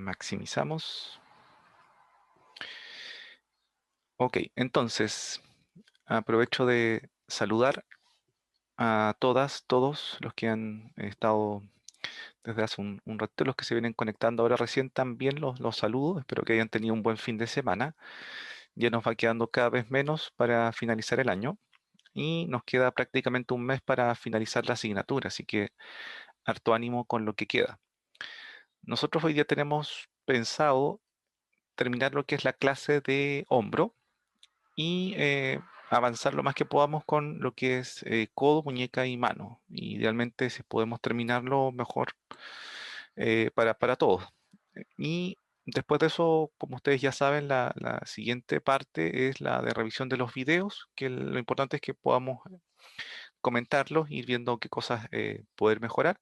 Maximizamos. Ok, entonces aprovecho de saludar a todas, todos los que han estado desde hace un rato, los que se vienen conectando ahora recién también los saludo. Espero que hayan tenido un buen fin de semana. Ya nos va quedando cada vez menos para finalizar el año y nos queda prácticamente un mes para finalizar la asignatura, así que harto ánimo con lo que queda. Nosotros hoy día tenemos pensado terminar lo que es la clase de hombro y avanzar lo más que podamos con lo que es codo, muñeca y mano. Idealmente, si podemos terminarlo mejor para todos. Y después de eso, como ustedes ya saben, la siguiente parte es la de revisión de los videos, que lo importante es que podamos comentarlos, ir viendo qué cosas poder mejorar.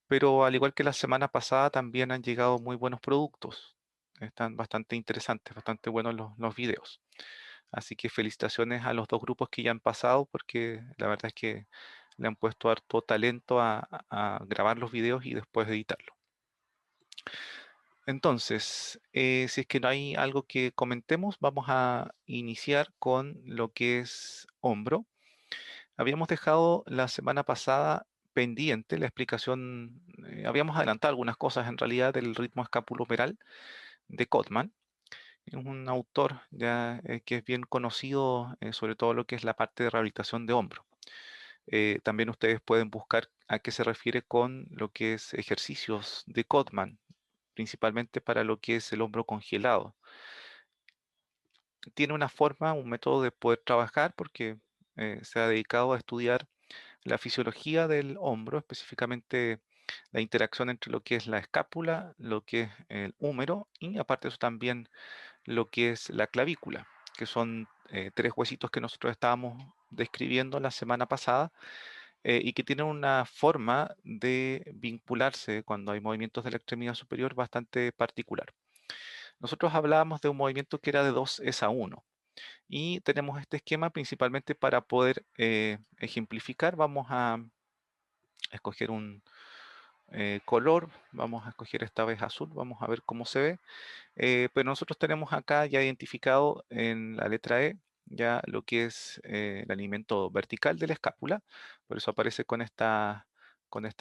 Pero al igual que la semana pasada, también han llegado muy buenos productos. Están bastante interesantes, bastante buenos los videos. Así que felicitaciones a los dos grupos que ya han pasado, porque la verdad es que le han puesto harto talento a grabar los videos y después editarlo. Entonces, si es que no hay algo que comentemos, vamos a iniciar con lo que es hombro. Habíamos dejado la semana pasada pendiente la explicación, habíamos adelantado algunas cosas en realidad del ritmo escapuloperal de Cotman. Es un autor ya que es bien conocido, sobre todo lo que es la parte de rehabilitación de hombro. También ustedes pueden buscar a qué se refiere con lo que es ejercicios de Cotman, principalmente para lo que es el hombro congelado. Tiene una forma, un método de poder trabajar porque se ha dedicado a estudiar la fisiología del hombro, específicamente la interacción entre lo que es la escápula, lo que es el húmero y aparte de eso también lo que es la clavícula, que son tres huesitos que nosotros estábamos describiendo la semana pasada y que tienen una forma de vincularse cuando hay movimientos de la extremidad superior bastante particular. Nosotros hablábamos de un movimiento que era de 2 es a 1 y tenemos este esquema principalmente para poder ejemplificar. Vamos a escoger un color, vamos a escoger esta vez azul, vamos a ver cómo se ve. Pero nosotros tenemos acá ya identificado en la letra E ya lo que es el alimento vertical de la escápula, por eso aparece con esta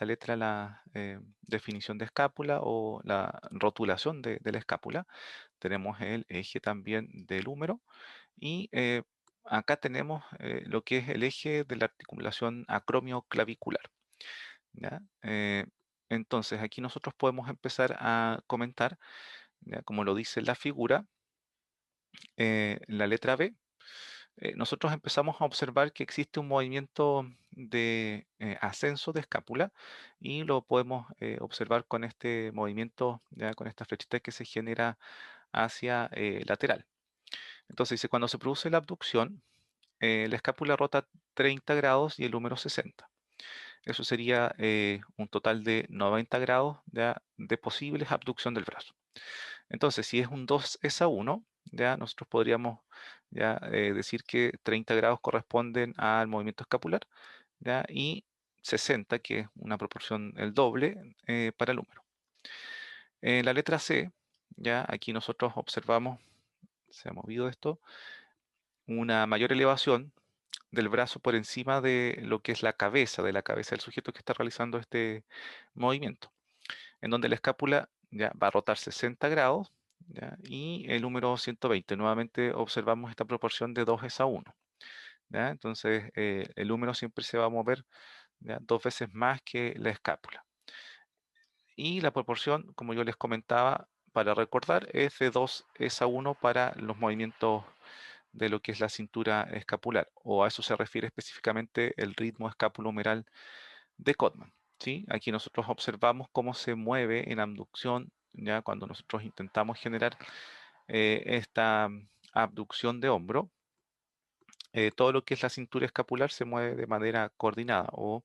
letra la definición de escápula o la rotulación de la escápula. Tenemos el eje también del húmero y acá tenemos lo que es el eje de la articulación acromioclavicular. ¿Ya? Entonces aquí nosotros podemos empezar a comentar, ¿ya? Como lo dice la figura, la letra B, nosotros empezamos a observar que existe un movimiento de ascenso de escápula y lo podemos observar con este movimiento, ya con esta flechita que se genera hacia lateral. Entonces dice, cuando se produce la abducción, la escápula rota 30 grados y el húmero 60. Eso sería un total de 90 grados de posibles abducción del brazo. Entonces, si es un 2 es a 1, ya nosotros podríamos ya, decir que 30 grados corresponden al movimiento escapular, ya, y 60, que es una proporción el doble para el húmero. En la letra C, ya aquí nosotros observamos, se ha movido esto, una mayor elevación del brazo por encima de lo que es de la cabeza del sujeto que está realizando este movimiento, en donde la escápula ya va a rotar 60 grados, ¿ya? Y el número 120. Nuevamente observamos esta proporción de 2 es a 1. ¿Ya? Entonces el número siempre se va a mover, ¿ya? Dos veces más que la escápula. Y la proporción, como yo les comentaba, para recordar, es de 2 es a 1 para los movimientos de lo que es la cintura escapular, o a eso se refiere específicamente el ritmo escapulohumeral de Cotman. ¿Sí? Aquí nosotros observamos cómo se mueve en abducción, ya cuando nosotros intentamos generar esta abducción de hombro, todo lo que es la cintura escapular se mueve de manera coordinada o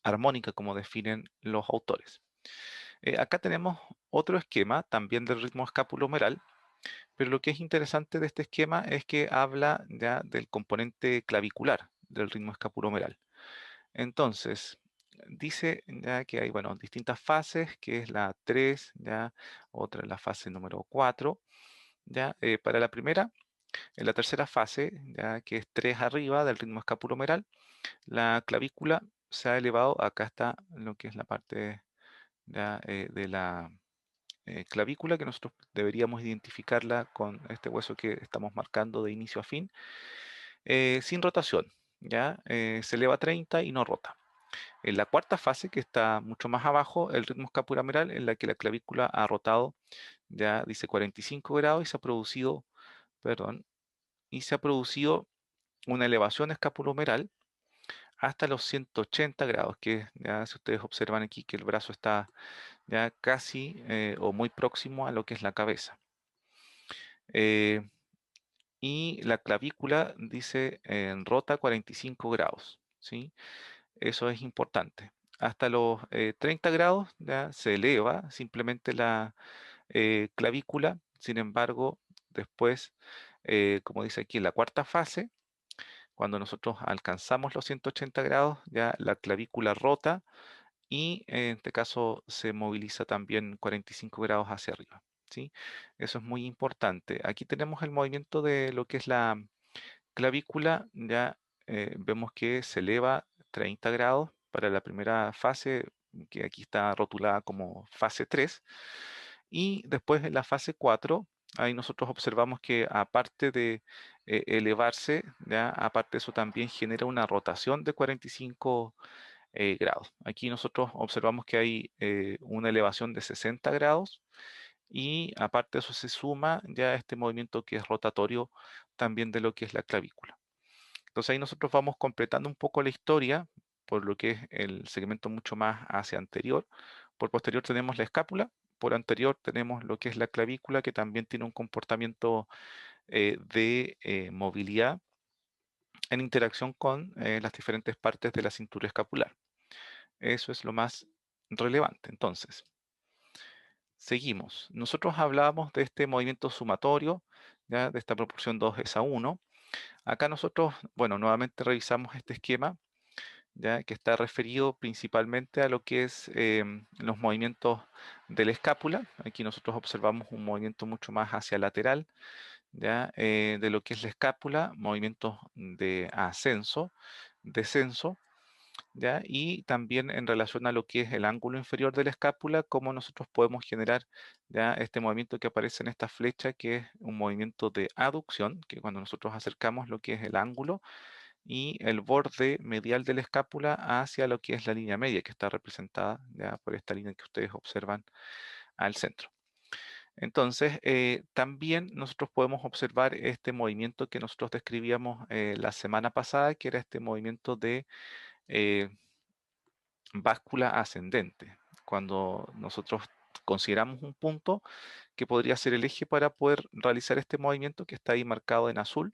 armónica, como definen los autores. Acá tenemos otro esquema también del ritmo escapulohumeral, pero lo que es interesante de este esquema es que habla ya del componente clavicular del ritmo escapulohumeral. Entonces, dice ya que hay, bueno, distintas fases, que es la 3, ya, otra la fase número 4, ya, para la primera, en la tercera fase, ya que es 3 arriba del ritmo escapulomeral, la clavícula se ha elevado, acá está lo que es la parte ya, de la clavícula, que nosotros deberíamos identificarla con este hueso que estamos marcando de inicio a fin, sin rotación, ya, se eleva a 30 y no rota. En la cuarta fase, que está mucho más abajo, el ritmo escapulomeral, en la que la clavícula ha rotado, ya dice 45 grados y se ha producido, perdón, y se ha producido una elevación escapulomeral hasta los 180 grados, que ya si ustedes observan aquí que el brazo está ya casi o muy próximo a lo que es la cabeza. Eh, y la clavícula dice rota 45 grados, ¿sí? Eso es importante. Hasta los 30 grados ya se eleva simplemente la clavícula. Sin embargo, después, como dice aquí, en la cuarta fase, cuando nosotros alcanzamos los 180 grados, ya la clavícula rota y en este caso se moviliza también 45 grados hacia arriba, ¿sí? Eso es muy importante. Aquí tenemos el movimiento de lo que es la clavícula, ya vemos que se eleva 30 grados para la primera fase, que aquí está rotulada como fase 3, y después en la fase 4, ahí nosotros observamos que aparte de elevarse, ya aparte de eso también genera una rotación de 45 grados. Aquí nosotros observamos que hay una elevación de 60 grados y aparte de eso se suma ya este movimiento que es rotatorio también de lo que es la clavícula. Entonces ahí nosotros vamos completando un poco la historia, por lo que es el segmento mucho más hacia anterior. Por posterior tenemos la escápula, por anterior tenemos lo que es la clavícula, que también tiene un comportamiento de movilidad en interacción con las diferentes partes de la cintura escapular. Eso es lo más relevante. Entonces, seguimos. Nosotros hablábamos de este movimiento sumatorio, ¿ya? De esta proporción 2:1. Acá nosotros, bueno, nuevamente revisamos este esquema, ya que está referido principalmente a lo que es los movimientos de la escápula. Aquí nosotros observamos un movimiento mucho más hacia lateral, ya de lo que es la escápula, movimientos de ascenso, descenso, ya y también en relación a lo que es el ángulo inferior de la escápula, cómo nosotros podemos generar ya este movimiento que aparece en esta flecha, que es un movimiento de aducción, que cuando nosotros acercamos lo que es el ángulo y el borde medial de la escápula hacia lo que es la línea media, que está representada ya por esta línea que ustedes observan al centro. Entonces, también nosotros podemos observar este movimiento que nosotros describíamos la semana pasada, que era este movimiento de eh, báscula ascendente. Cuando nosotros consideramos un punto que podría ser el eje para poder realizar este movimiento que está ahí marcado en azul,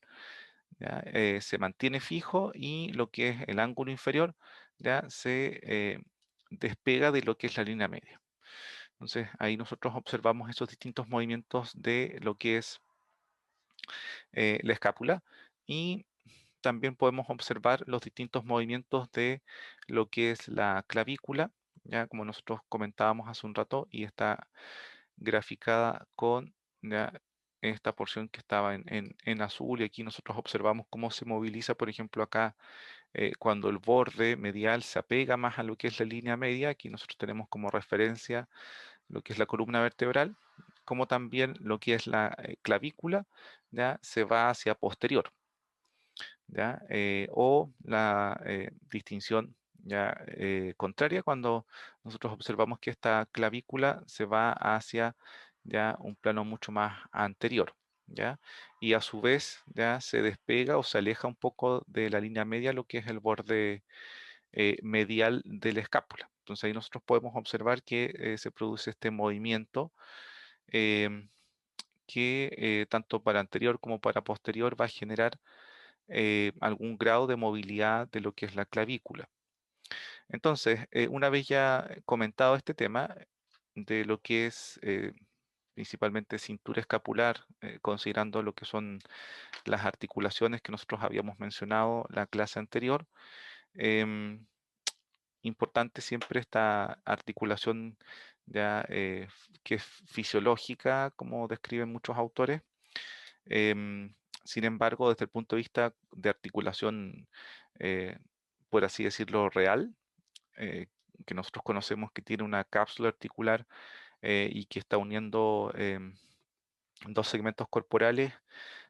¿ya? Se mantiene fijo y lo que es el ángulo inferior ya se despega de lo que es la línea media. Entonces ahí nosotros observamos esos distintos movimientos de lo que es la escápula y también podemos observar los distintos movimientos de lo que es la clavícula, ya como nosotros comentábamos hace un rato y está graficada con ya, esta porción que estaba en azul y aquí nosotros observamos cómo se moviliza, por ejemplo, acá cuando el borde medial se apega más a lo que es la línea media, aquí nosotros tenemos como referencia lo que es la columna vertebral, como también lo que es la clavícula, ya se va hacia posterior, ¿ya? O la distinción ya contraria cuando nosotros observamos que esta clavícula se va hacia ya un plano mucho más anterior, ¿ya? Y a su vez ya se despega o se aleja un poco de la línea media lo que es el borde medial de la escápula. Entonces ahí nosotros podemos observar que se produce este movimiento em, que tanto para anterior como para posterior va a generar algún grado de movilidad de lo que es la clavícula. Entonces, una vez ya comentado este tema de lo que es principalmente cintura escapular, considerando lo que son las articulaciones que nosotros habíamos mencionado la clase anterior, em, importante siempre esta articulación ya que es fisiológica, como describen muchos autores. Em, Sin embargo, desde el punto de vista de articulación, eh, por así decirlo, real, eh, que nosotros conocemos que tiene una cápsula articular y que está uniendo dos segmentos corporales,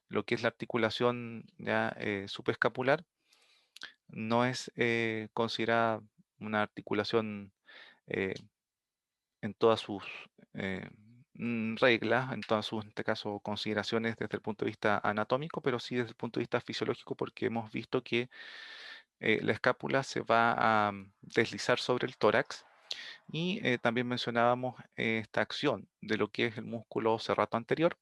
lo que es la articulación ya subescapular, no es considerada una articulación eh, en todas sus eh, reglas, en todas sus, en este caso, consideraciones desde el punto de vista anatómico, pero sí desde el punto de vista fisiológico, porque hemos visto que la escápula se va a deslizar sobre el tórax y también mencionábamos esta acción de lo que es el músculo serrato anterior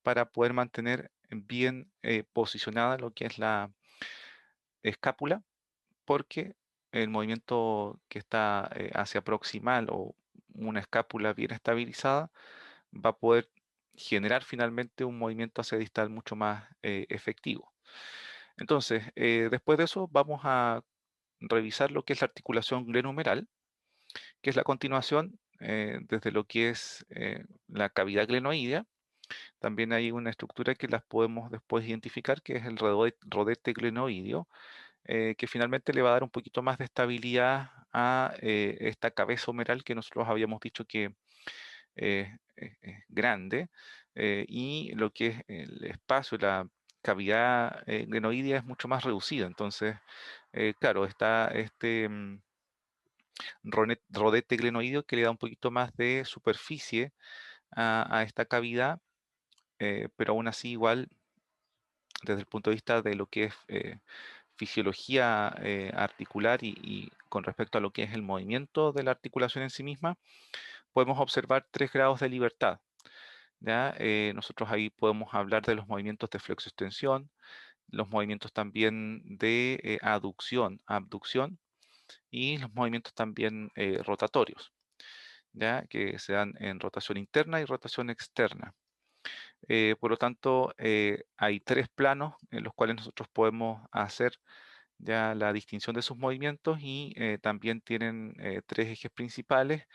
para poder mantener bien posicionada lo que es la escápula, porque el movimiento que está hacia proximal o una escápula bien estabilizada va a poder generar finalmente un movimiento hacia distal mucho más efectivo. Entonces, después de eso vamos a revisar lo que es la articulación glenohumeral, que es la continuación desde lo que es la cavidad glenoidea. También hay una estructura que las podemos después identificar, que es el rodete glenoideo, que finalmente le va a dar un poquito más de estabilidad a esta cabeza humeral que nosotros habíamos dicho que es grande, y lo que es el espacio, la cavidad glenoidea es mucho más reducida. Entonces, claro, está este rodete glenoideo que le da un poquito más de superficie a esta cavidad, pero aún así igual desde el punto de vista de lo que es fisiología articular y con respecto a lo que es el movimiento de la articulación en sí misma, podemos observar 3 grados de libertad. ¿Ya? Nosotros ahí podemos hablar de los movimientos de flexo-extensión, los movimientos también de aducción, abducción y los movimientos también rotatorios, ¿ya? Que se dan en rotación interna y rotación externa. Por lo tanto, hay 3 planos en los cuales nosotros podemos hacer ya la distinción de sus movimientos y también tienen 3 ejes principales: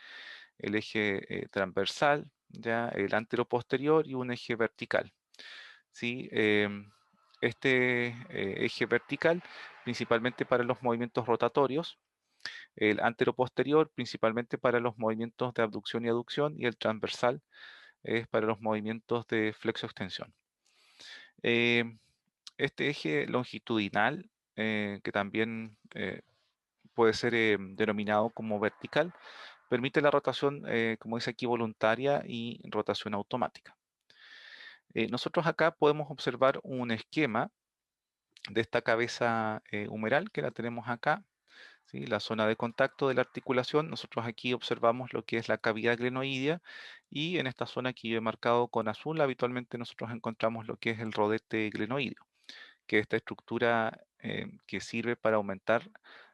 el eje transversal, ya el anteroposterior y un eje vertical. ¿Sí? Este eje vertical principalmente para los movimientos rotatorios, el anteroposterior principalmente para los movimientos de abducción y aducción y el transversal es para los movimientos de flexo-extensión. Eh, este eje longitudinal, que también puede ser denominado como vertical, permite la rotación, como dice aquí, voluntaria y rotación automática. Nosotros acá podemos observar un esquema de esta cabeza humeral que la tenemos acá, ¿sí? La zona de contacto de la articulación. Nosotros aquí observamos lo que es la cavidad glenoidea y en esta zona que yo he marcado con azul, habitualmente nosotros encontramos lo que es el rodete glenoideo, que es esta estructura que sirve para aumentar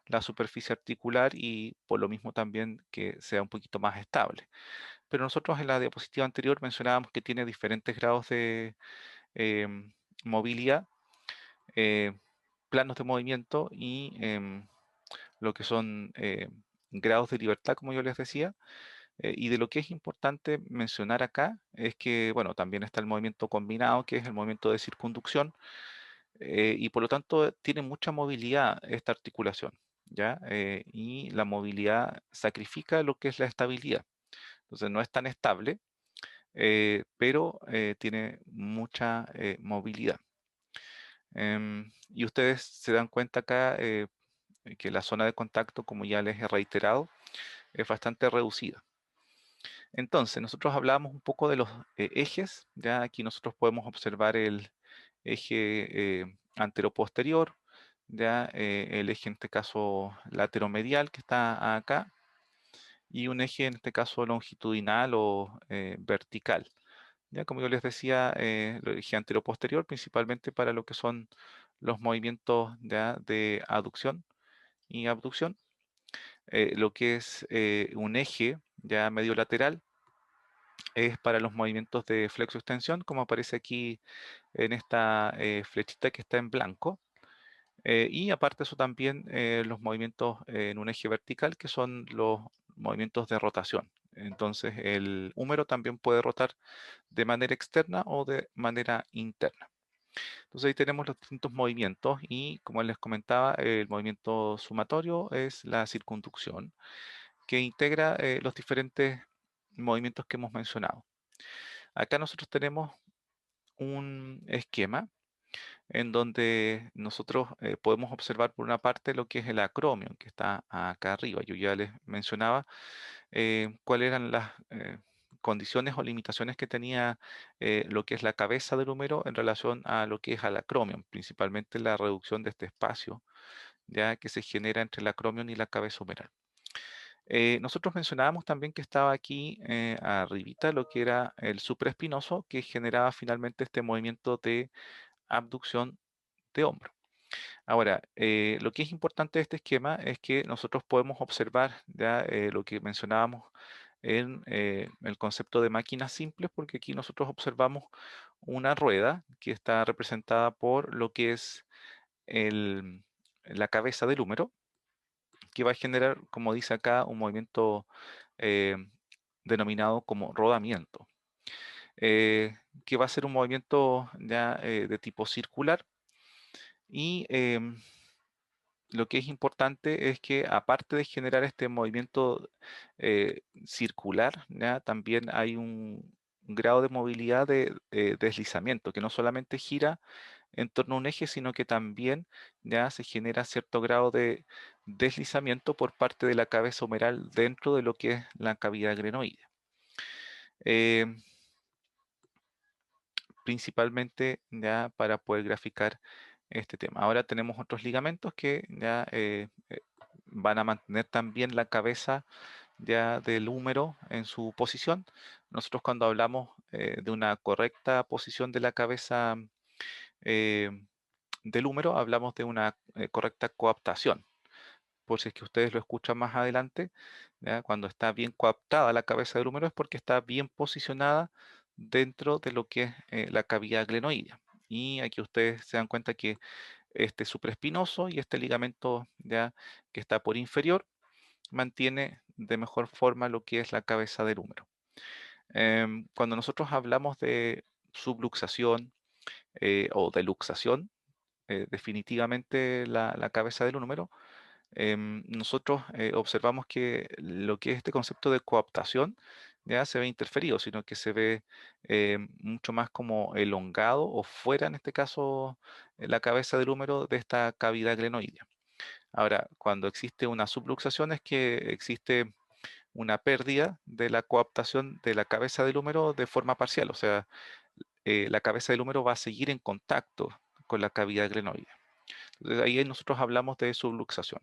la superficie articular y por lo mismo también que sea un poquito más estable. Pero nosotros en la diapositiva anterior mencionábamos que tiene diferentes grados de movilidad, eh, planos de movimiento y lo que son grados de libertad, como yo les decía. Y de lo que es importante mencionar acá es que, bueno, también está el movimiento combinado, que es el movimiento de circunducción, y por lo tanto tiene mucha movilidad esta articulación, ¿ya? Y la movilidad sacrifica lo que es la estabilidad. Entonces no es tan estable, pero tiene mucha movilidad. Y ustedes se dan cuenta acá que la zona de contacto, como ya les he reiterado, es bastante reducida. Entonces, nosotros hablábamos un poco de los ejes. Ya aquí nosotros podemos observar el eje anteroposterior, ya el eje en este caso lateromedial que está acá, y un eje en este caso longitudinal o vertical. Ya como yo les decía, el eje anteroposterior principalmente para lo que son los movimientos ya de aducción y abducción. Lo que es un eje ya medio lateral es para los movimientos de flexo-extensión, como aparece aquí en esta flechita que está en blanco. Y aparte de eso también los movimientos en un eje vertical, que son los movimientos de rotación. Entonces el húmero también puede rotar de manera externa o de manera interna. Entonces ahí tenemos los distintos movimientos y como les comentaba, el movimiento sumatorio es la circunducción que integra los diferentes movimientos que hemos mencionado. Acá nosotros tenemos un esquema en donde nosotros podemos observar por una parte lo que es el acromio, que está acá arriba. Yo ya les mencionaba cuáles eran las condiciones o limitaciones que tenía lo que es la cabeza del húmero en relación a lo que es al acromion, principalmente la reducción de este espacio ya que se genera entre el acromion y la cabeza humeral. Nosotros mencionábamos también que estaba aquí arribita lo que era el supraespinoso, que generaba finalmente este movimiento de abducción de hombro. Ahora, lo que es importante de este esquema es que nosotros podemos observar ya lo que mencionábamos en el concepto de máquinas simples, porque aquí nosotros observamos una rueda que está representada por lo que es la cabeza del húmero, que va a generar, como dice acá, un movimiento eh, denominado como rodamiento, que va a ser un movimiento ya de tipo circular y lo que es importante es que aparte de generar este movimiento circular, ¿ya? También hay un grado de movilidad de deslizamiento, que no solamente gira en torno a un eje, sino que también ya se genera cierto grado de deslizamiento por parte de la cabeza humeral dentro de lo que es la cavidad glenoide. Eh, Principalmente ya para poder graficar este tema. Ahora tenemos otros ligamentos que ya van a mantener también la cabeza ya del húmero en su posición. Nosotros cuando hablamos de una correcta posición de la cabeza eh, del húmero, hablamos de una correcta coaptación. Por si es que ustedes lo escuchan más adelante, ¿ya? Cuando está bien coaptada la cabeza del húmero es porque está bien posicionada dentro de lo que es la cavidad glenoidea. Y aquí ustedes se dan cuenta que este supraespinoso y este ligamento ya que está por inferior mantiene de mejor forma lo que es la cabeza del húmero. Cuando nosotros hablamos de subluxación o de luxación, definitivamente la cabeza del húmero, nosotros observamos que lo que es este concepto de coaptación ya se ve interferido, sino que se ve mucho más como elongado o fuera, en este caso, la cabeza del húmero de esta cavidad glenoidea. Ahora, cuando existe una subluxación es que existe una pérdida de la coaptación de la cabeza del húmero de forma parcial, o sea, la cabeza del húmero va a seguir en contacto con la cavidad glenoidea. Entonces ahí nosotros hablamos de subluxación.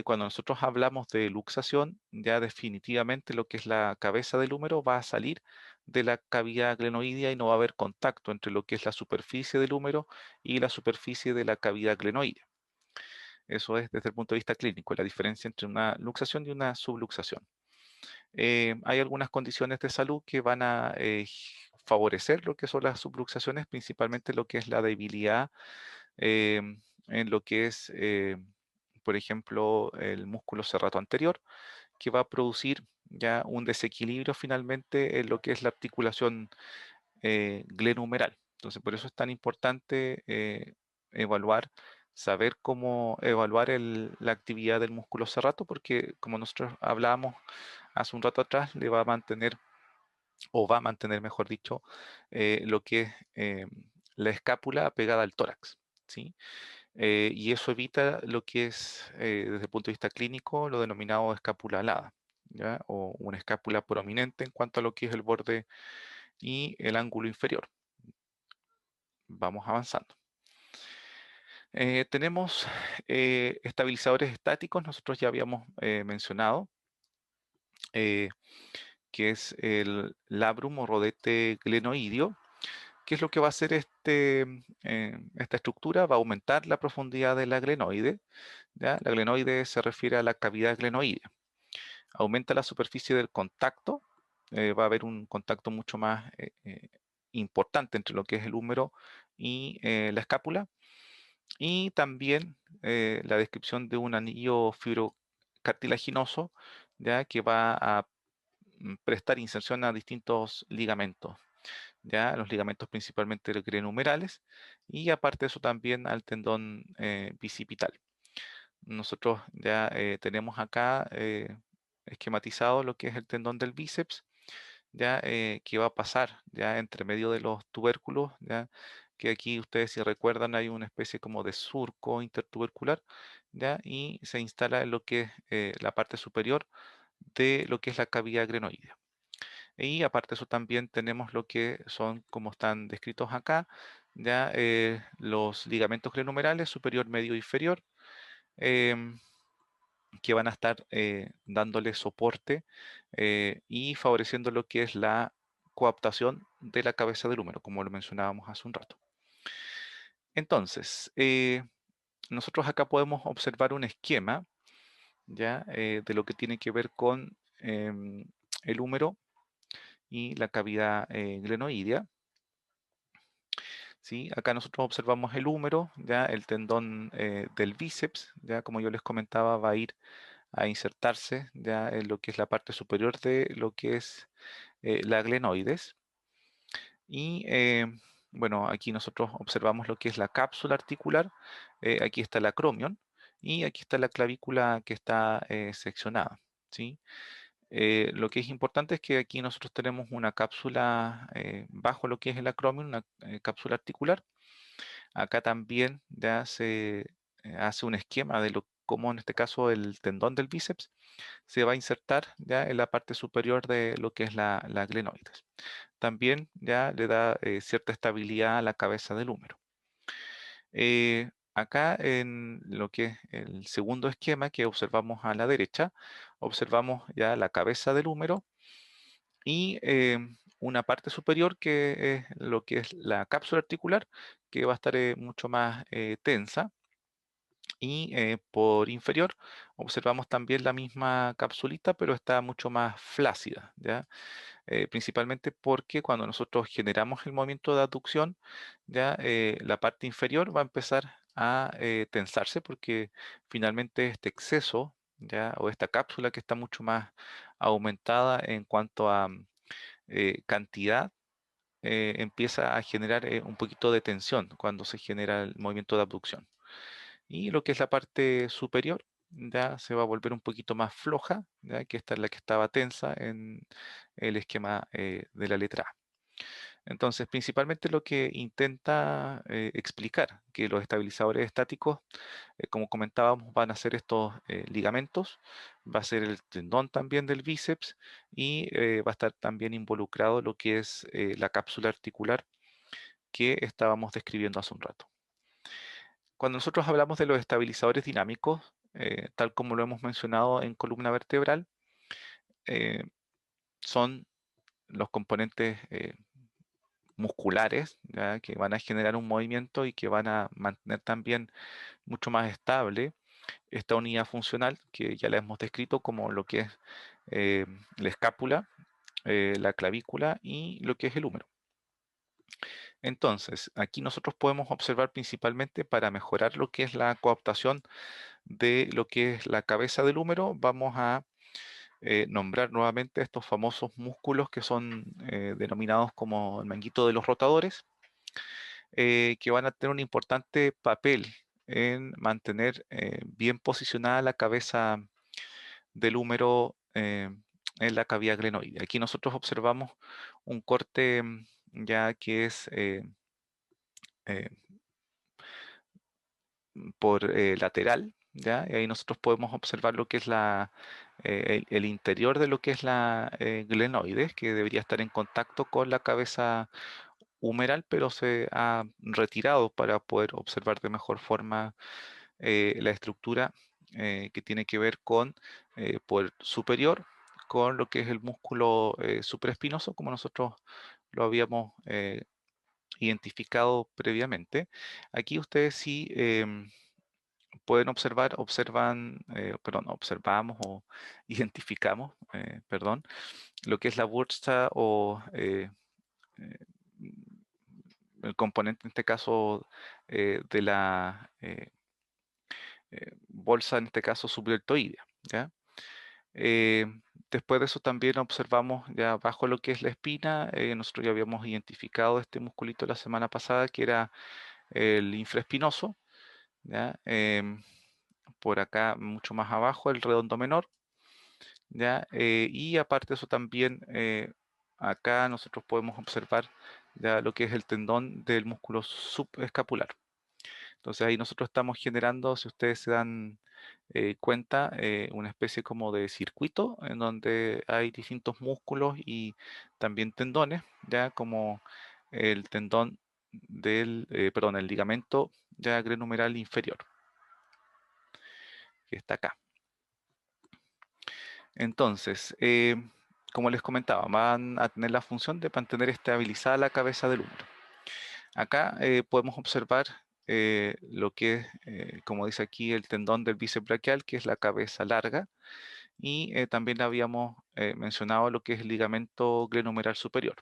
Cuando nosotros hablamos de luxación, ya definitivamente lo que es la cabeza del húmero va a salir de la cavidad glenoidea y no va a haber contacto entre lo que es la superficie del húmero y la superficie de la cavidad glenoidea. Eso es desde el punto de vista clínico, la diferencia entre una luxación y una subluxación. Hay algunas condiciones de salud que van a favorecer lo que son las subluxaciones, principalmente lo que es la debilidad en lo que es, por ejemplo, el músculo serrato anterior, que va a producir ya un desequilibrio finalmente en lo que es la articulación glenohumeral. Entonces, por eso es tan importante evaluar, saber cómo evaluar la actividad del músculo serrato, porque como nosotros hablábamos hace un rato atrás, le va a mantener, o va a mantener, mejor dicho, lo que es la escápula pegada al tórax, ¿sí? Y eso evita lo que es, desde el punto de vista clínico, lo denominado escápula alada, ¿ya? O una escápula prominente en cuanto a lo que es el borde y el ángulo inferior. Vamos avanzando. Tenemos estabilizadores estáticos, nosotros ya habíamos mencionado, eh, que es el labrum o rodete glenoideo. ¿Qué es lo que va a hacer esta estructura? Va a aumentar la profundidad de la glenoide, ¿ya? La glenoide se refiere a la cavidad glenoidea. Aumenta la superficie del contacto, va a haber un contacto mucho más importante entre lo que es el húmero y la escápula. y también la descripción de un anillo fibrocartilaginoso, ya que va a prestar inserción a distintos ligamentos, ya los ligamentos principalmente grenumerales y aparte de eso también al tendón bicipital. Nosotros ya tenemos acá esquematizado lo que es el tendón del bíceps, ya que va a pasar ya entre medio de los tubérculos, ya que aquí ustedes si recuerdan hay una especie como de surco intertubercular, ya y se instala en lo que es la parte superior de lo que es la cavidad glenoidea. Y aparte de eso también tenemos lo que son, como están descritos acá, ya los ligamentos glenomerales superior, medio, inferior, em, que van a estar dándole soporte y favoreciendo lo que es la coaptación de la cabeza del húmero, como lo mencionábamos hace un rato. Entonces, nosotros acá podemos observar un esquema ya de lo que tiene que ver con el húmero y la cavidad glenoidea. ¿Sí? Acá nosotros observamos el húmero, ya el tendón del bíceps, ya como yo les comentaba, va a ir a insertarse ya en lo que es la parte superior de lo que es la glenoides. Y bueno, aquí nosotros observamos lo que es la cápsula articular, aquí está el acromion y aquí está la clavícula que está seccionada. ¿Sí? Lo que es importante es que aquí nosotros tenemos una cápsula bajo lo que es el acromion, una cápsula articular. Acá también ya se hace un esquema de lo como en este caso el tendón del bíceps se va a insertar ya en la parte superior de lo que es la glenoides. También ya le da cierta estabilidad a la cabeza del húmero. Acá en lo que es el segundo esquema que observamos a la derecha, observamos ya la cabeza del húmero y una parte superior que es lo que es la cápsula articular, que va a estar mucho más tensa. Y por inferior observamos también la misma capsulita, pero está mucho más flácida, ¿ya? Principalmente porque cuando nosotros generamos el movimiento de aducción, ya la parte inferior va a empezar a tensarse porque finalmente este exceso, ya, o esta cápsula que está mucho más aumentada en cuanto a cantidad, empieza a generar un poquito de tensión cuando se genera el movimiento de abducción. Y lo que es la parte superior ya se va a volver un poquito más floja, ya que esta es la que estaba tensa en el esquema de la letra A. Entonces, principalmente lo que intenta explicar que los estabilizadores estáticos, como comentábamos, van a ser estos ligamentos, va a ser el tendón también del bíceps y va a estar también involucrado lo que es la cápsula articular que estábamos describiendo hace un rato. Cuando nosotros hablamos de los estabilizadores dinámicos, tal como lo hemos mencionado en columna vertebral, eh, son los componentes musculares, ¿ya? Que van a generar un movimiento y que van a mantener también mucho más estable esta unidad funcional que ya la hemos descrito como lo que es eh, la escápula, la clavícula y lo que es el húmero. Entonces, aquí nosotros podemos observar principalmente para mejorar lo que es la coaptación de lo que es la cabeza del húmero, vamos a nombrar nuevamente estos famosos músculos que son denominados como el manguito de los rotadores, que van a tener un importante papel en mantener bien posicionada la cabeza del húmero en la cavidad glenoide. Aquí nosotros observamos un corte ya que es eh, por lateral, ¿ya? Y ahí nosotros podemos observar lo que es el interior de lo que es la glenoides, que debería estar en contacto con la cabeza humeral, pero se ha retirado para poder observar de mejor forma la estructura que tiene que ver con por superior, con lo que es el músculo supraespinoso, como nosotros lo habíamos identificado previamente. Aquí ustedes sí pueden observamos o identificamos, perdón, lo que es la bursa o eh, el componente, en este caso, de la bolsa, en este caso, subdeltoidea, ¿ya? Eh, Después de eso también observamos ya bajo lo que es la espina, nosotros ya habíamos identificado este musculito la semana pasada que era el infraespinoso, ¿ya? Por acá mucho más abajo el redondo menor, ¿ya? Y aparte de eso también acá nosotros podemos observar ya lo que es el tendón del músculo subescapular. Entonces ahí nosotros estamos generando, si ustedes se dan cuenta, una especie como de circuito en donde hay distintos músculos y también tendones, ya como el tendón perdón, el ligamento ya grenumeral inferior, que está acá. Entonces, como les comentaba, van a tener la función de mantener estabilizada la cabeza del húmero. Acá podemos observar lo que es, como dice aquí, el tendón del bíceps braquial, que es la cabeza larga, y también habíamos mencionado lo que es el ligamento glenohumeral superior.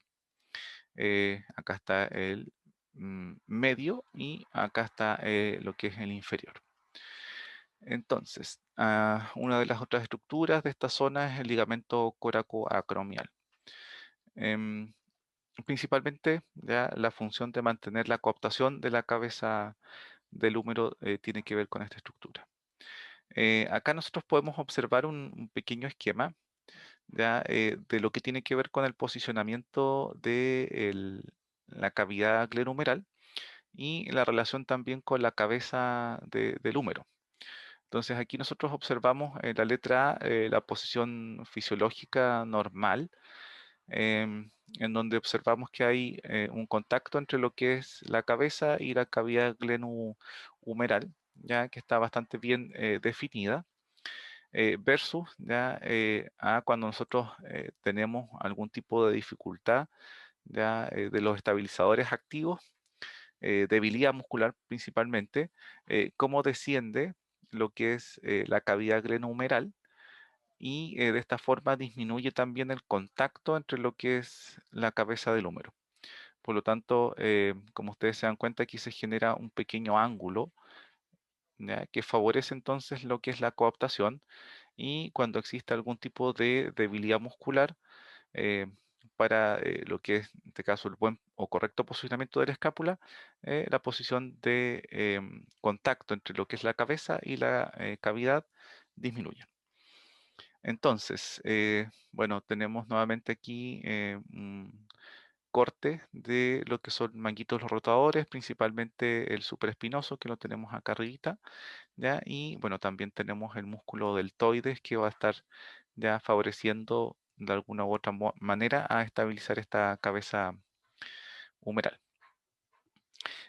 Acá está el medio y acá está lo que es el inferior. Entonces, una de las otras estructuras de esta zona es el ligamento coracoacromial. Em, Principalmente, ya la función de mantener la coaptación de la cabeza del húmero tiene que ver con esta estructura. Acá nosotros podemos observar un pequeño esquema ya, de lo que tiene que ver con el posicionamiento de la cavidad glenohumeral y la relación también con la cabeza del húmero. Entonces aquí nosotros observamos en la letra A la posición fisiológica normal, en donde observamos que hay un contacto entre lo que es la cabeza y la cavidad glenohumeral, ya que está bastante bien definida, versus ya a cuando nosotros tenemos algún tipo de dificultad ya de los estabilizadores activos, debilidad muscular principalmente, cómo desciende lo que es la cavidad glenohumeral y de esta forma disminuye también el contacto entre lo que es la cabeza del húmero. Por lo tanto, como ustedes se dan cuenta, aquí se genera un pequeño ángulo, ¿ya? Que favorece entonces lo que es la coaptación y cuando existe algún tipo de debilidad muscular, eh, para lo que es, en este caso, el buen o correcto posicionamiento de la escápula, la posición de contacto entre lo que es la cabeza y la cavidad disminuye. Entonces, bueno, tenemos nuevamente aquí un corte de lo que son manguitos los rotadores, principalmente el supraespinoso que lo tenemos acá arribita, ¿ya? Y bueno, también tenemos el músculo deltoides que va a estar ya favoreciendo de alguna u otra manera a estabilizar esta cabeza humeral.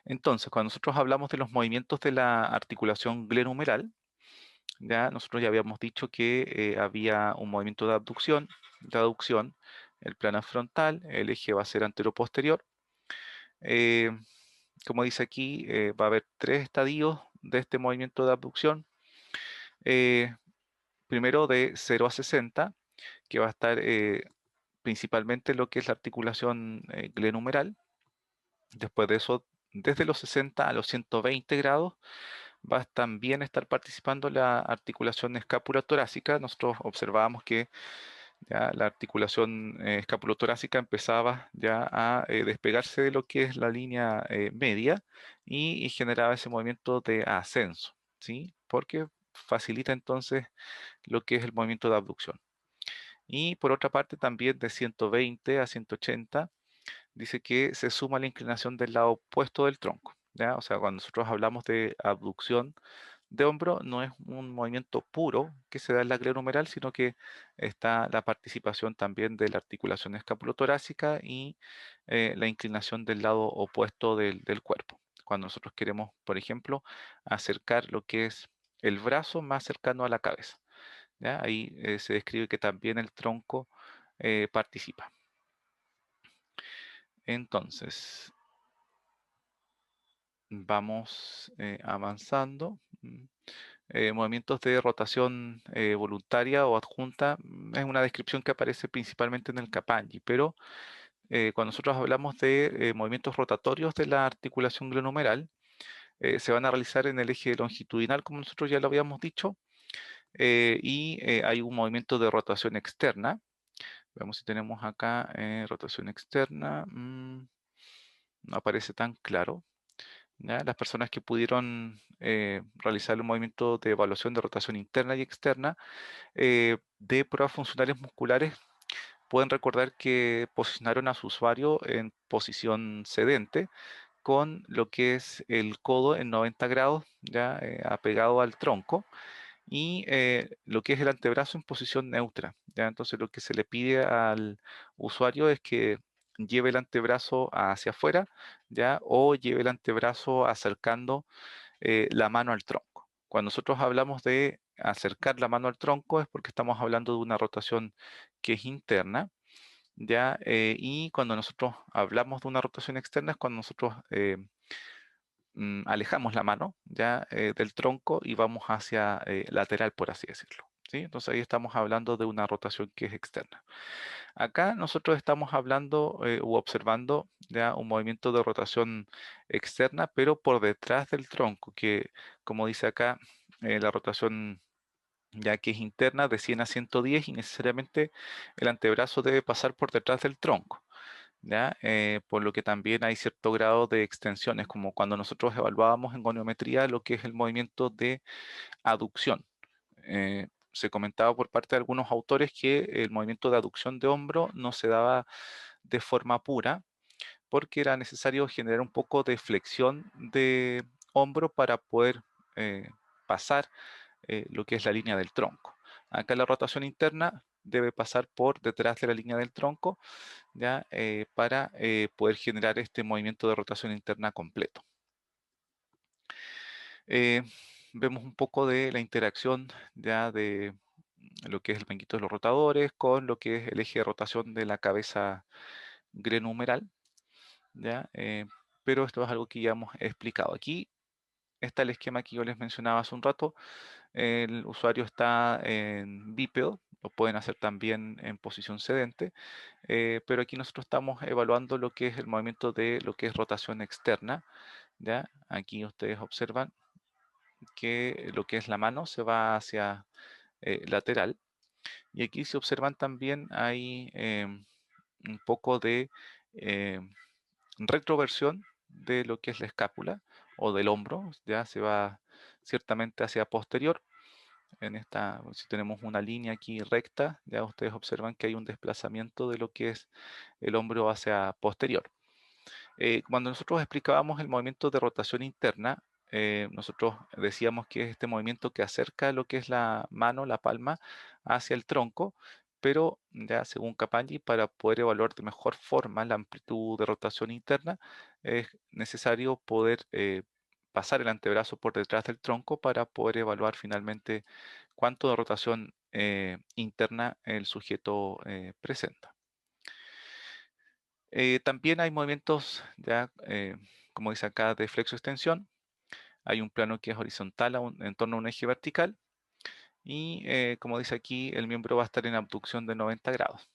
Entonces, cuando nosotros hablamos de los movimientos de la articulación glenohumeral, ya nosotros ya habíamos dicho que había un movimiento de aducción, el plano frontal, el eje va a ser anteroposterior. Eh, Como dice aquí, va a haber tres estadios de este movimiento de abducción. Eh, Primero de 0 a 60, que va a estar principalmente lo que es la articulación glenohumeral. Después de eso, desde los 60 a los 120 grados, va a también estar participando la articulación escapulotorácica. Nosotros observábamos que ya la articulación escapulotorácica empezaba ya a despegarse de lo que es la línea media y generaba ese movimiento de ascenso, ¿sí? Porque facilita entonces lo que es el movimiento de abducción. Y por otra parte también de 120 a 180 dice que se suma la inclinación del lado opuesto del tronco, ¿ya? O sea, cuando nosotros hablamos de abducción de hombro, no es un movimiento puro que se da en la glenohumeral, sino que está la participación también de la articulación escapulotorácica y la inclinación del lado opuesto del cuerpo. Cuando nosotros queremos, por ejemplo, acercar lo que es el brazo más cercano a la cabeza, ¿ya? Ahí se describe que también el tronco participa. Entonces, vamos avanzando. Movimientos de rotación voluntaria o adjunta es una descripción que aparece principalmente en el Capagni, pero cuando nosotros hablamos de movimientos rotatorios de la articulación glenohumeral, se van a realizar en el eje longitudinal, como nosotros ya lo habíamos dicho, y hay un movimiento de rotación externa. Veamos si tenemos acá rotación externa. No aparece tan claro. ¿Ya? Las personas que pudieron realizar el movimiento de evaluación de rotación interna y externa de pruebas funcionales musculares pueden recordar que posicionaron a su usuario en posición sedente con lo que es el codo en 90 grados, ya apegado al tronco, y lo que es el antebrazo en posición neutra. ¿Ya? Entonces lo que se le pide al usuario es que lleve el antebrazo hacia afuera, ¿ya? O lleve el antebrazo acercando la mano al tronco. Cuando nosotros hablamos de acercar la mano al tronco es porque estamos hablando de una rotación que es interna, ¿ya? Y cuando nosotros hablamos de una rotación externa es cuando nosotros alejamos la mano ya del tronco y vamos hacia lateral, por así decirlo. ¿Sí? Entonces ahí estamos hablando de una rotación que es externa. Acá nosotros estamos hablando u observando ya un movimiento de rotación externa, pero por detrás del tronco, que como dice acá, la rotación ya que es interna de 100 a 110 y necesariamente el antebrazo debe pasar por detrás del tronco. ¿Ya? Por lo que también hay cierto grado de extensiones, como cuando nosotros evaluábamos en goniometría lo que es el movimiento de aducción. Se comentaba por parte de algunos autores que el movimiento de aducción de hombro no se daba de forma pura porque era necesario generar un poco de flexión de hombro para poder eh, pasar lo que es la línea del tronco. Acá la rotación interna debe pasar por detrás de la línea del tronco, ¿ya? Para poder generar este movimiento de rotación interna completo. Eh, Vemos un poco de la interacción ya de lo que es el banquito de los rotadores con lo que es el eje de rotación de la cabeza grenumeral, ¿ya? Pero esto es algo que ya hemos explicado. Aquí está el esquema que yo les mencionaba hace un rato. El usuario está en bípedo, lo pueden hacer también en posición sedente, pero aquí nosotros estamos evaluando lo que es el movimiento de lo que es rotación externa, ¿ya? Aquí ustedes observan que lo que es la mano se va hacia lateral. Y aquí si observan también hay un poco de em, retroversión de lo que es la escápula o del hombro, ya se va ciertamente hacia posterior. En esta, si tenemos una línea aquí recta, ya ustedes observan que hay un desplazamiento de lo que es el hombro hacia posterior. Cuando nosotros explicábamos el movimiento de rotación interna, nosotros decíamos que es este movimiento que acerca lo que es la mano, la palma, hacia el tronco, pero ya según Capagni, para poder evaluar de mejor forma la amplitud de rotación interna, es necesario poder pasar el antebrazo por detrás del tronco para poder evaluar finalmente cuánto de rotación interna el sujeto presenta. También hay movimientos ya, como dice acá, de flexo-extensión. Hay un plano que es horizontal en torno a un eje vertical. Y como dice aquí, el miembro va a estar en abducción de 90 grados.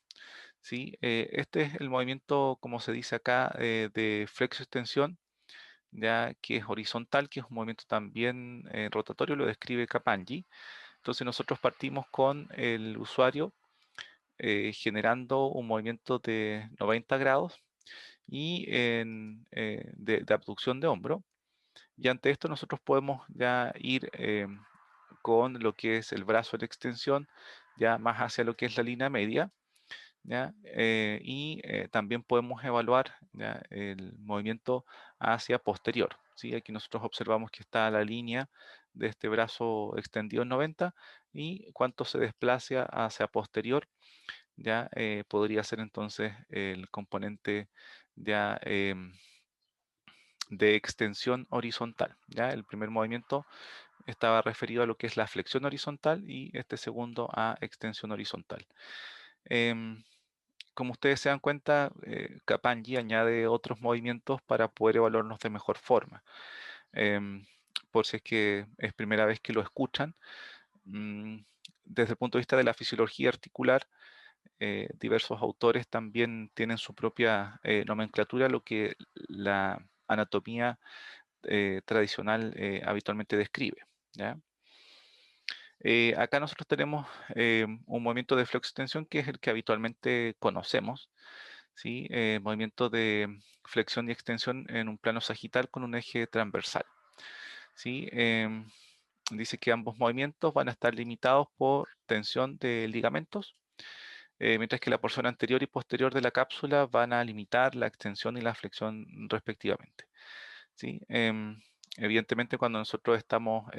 ¿Sí? Este es el movimiento, como se dice acá, de flexo-extensión, ya que es horizontal, que es un movimiento también rotatorio, lo describe Capagni. Entonces nosotros partimos con el usuario generando un movimiento de 90 grados y de abducción de hombro. Y ante esto nosotros podemos ya ir con lo que es el brazo de extensión, ya más hacia lo que es la línea media, ¿ya? Y también podemos evaluar ¿ya? El movimiento hacia posterior. ¿Sí? Aquí nosotros observamos que está la línea de este brazo extendido en 90 y cuánto se desplaza hacia posterior, ya podría ser entonces el componente ya de extensión horizontal. ¿Ya? El primer movimiento estaba referido a lo que es la flexión horizontal y este segundo a extensión horizontal. Em, Como ustedes se dan cuenta, Capagni añade otros movimientos para poder evaluarnos de mejor forma. Em, por si es que es primera vez que lo escuchan, mm, desde el punto de vista de la fisiología articular, diversos autores también tienen su propia nomenclatura, lo que la anatomía tradicional habitualmente describe. ¿Ya? Acá nosotros tenemos un movimiento de flexión-extensión que es el que habitualmente conocemos, ¿sí? Movimiento de flexión y extensión en un plano sagital con un eje transversal, ¿sí? Dice que ambos movimientos van a estar limitados por tensión de ligamentos, mientras que la porción anterior y posterior de la cápsula van a limitar la extensión y la flexión respectivamente, ¿sí? Evidentemente, cuando nosotros estamos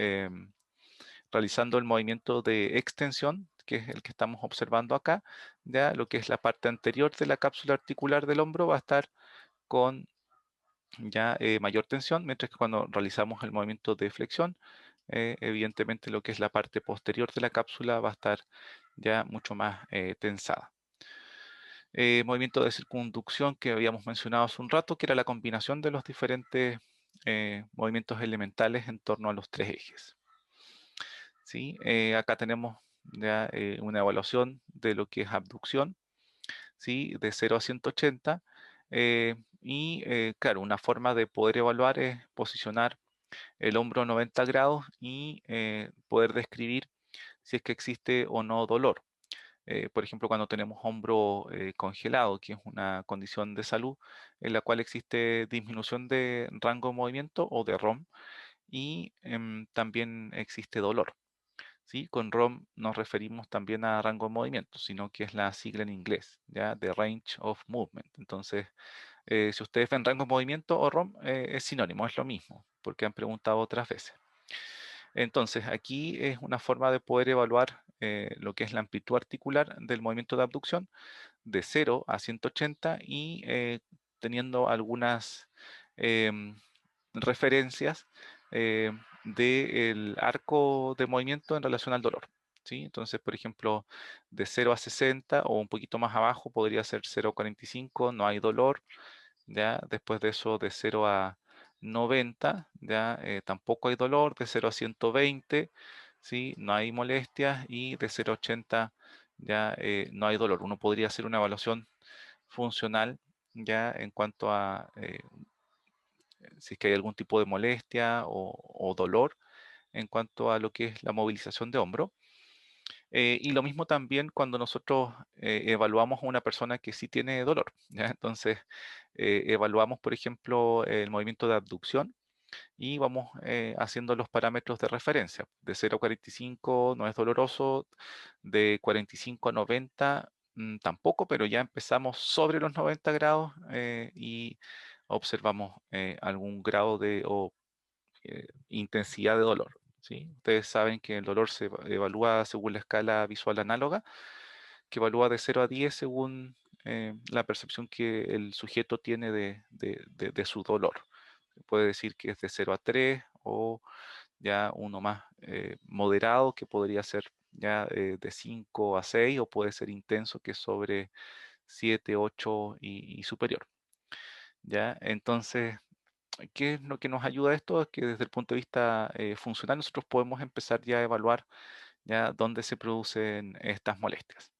realizando el movimiento de extensión, que es el que estamos observando acá, ya lo que es la parte anterior de la cápsula articular del hombro va a estar con ya mayor tensión, mientras que cuando realizamos el movimiento de flexión, evidentemente lo que es la parte posterior de la cápsula va a estar ya mucho más tensada. Movimiento de circunducción que habíamos mencionado hace un rato, que era la combinación de los diferentes movimientos elementales en torno a los tres ejes. ¿Sí? Acá tenemos ya una evaluación de lo que es abducción, ¿sí? De 0 a 180. Y claro, una forma de poder evaluar es posicionar el hombro 90 grados y poder describir si es que existe o no dolor. Por ejemplo, cuando tenemos hombro congelado, que es una condición de salud en la cual existe disminución de rango de movimiento o de ROM y también existe dolor. ¿Sí? Con ROM nos referimos también a rango de movimiento, sino que es la sigla en inglés, ¿ya? De Range of Movement. Entonces, si ustedes ven rango de movimiento o ROM, es sinónimo, es lo mismo, porque han preguntado otras veces. Entonces, aquí es una forma de poder evaluar lo que es la amplitud articular del movimiento de abducción de 0 a 180 y teniendo algunas em, referencias del arco de movimiento en relación al dolor. ¿Sí? Entonces, por ejemplo, de 0 a 60 o un poquito más abajo podría ser 0 a 45, no hay dolor. ¿Ya? Después de eso, de 0 a 90, ¿ya? Tampoco hay dolor. De 0 a 120, ¿sí? No hay molestias. Y de 0 a 80, ya no hay dolor. Uno podría hacer una evaluación funcional ya en cuanto a si es que hay algún tipo de molestia o dolor en cuanto a lo que es la movilización de hombro. Y lo mismo también cuando nosotros evaluamos a una persona que sí tiene dolor, ¿ya? Entonces, evaluamos, por ejemplo, el movimiento de abducción y vamos haciendo los parámetros de referencia. De 0 a 45 no es doloroso, de 45 a 90 tampoco, pero ya empezamos sobre los 90 grados y observamos algún grado de intensidad de dolor. ¿Sí? Ustedes saben que el dolor se evalúa según la escala visual análoga, que evalúa de 0 a 10 según la percepción que el sujeto tiene de su dolor. Puede decir que es de 0 a 3 o ya uno más moderado que podría ser ya de 5 a 6 o puede ser intenso que es sobre 7, 8 y superior. ¿Ya? Entonces, ¿qué es lo que nos ayuda a esto? Es que desde el punto de vista funcional nosotros podemos empezar ya a evaluar ya dónde se producen estas molestias.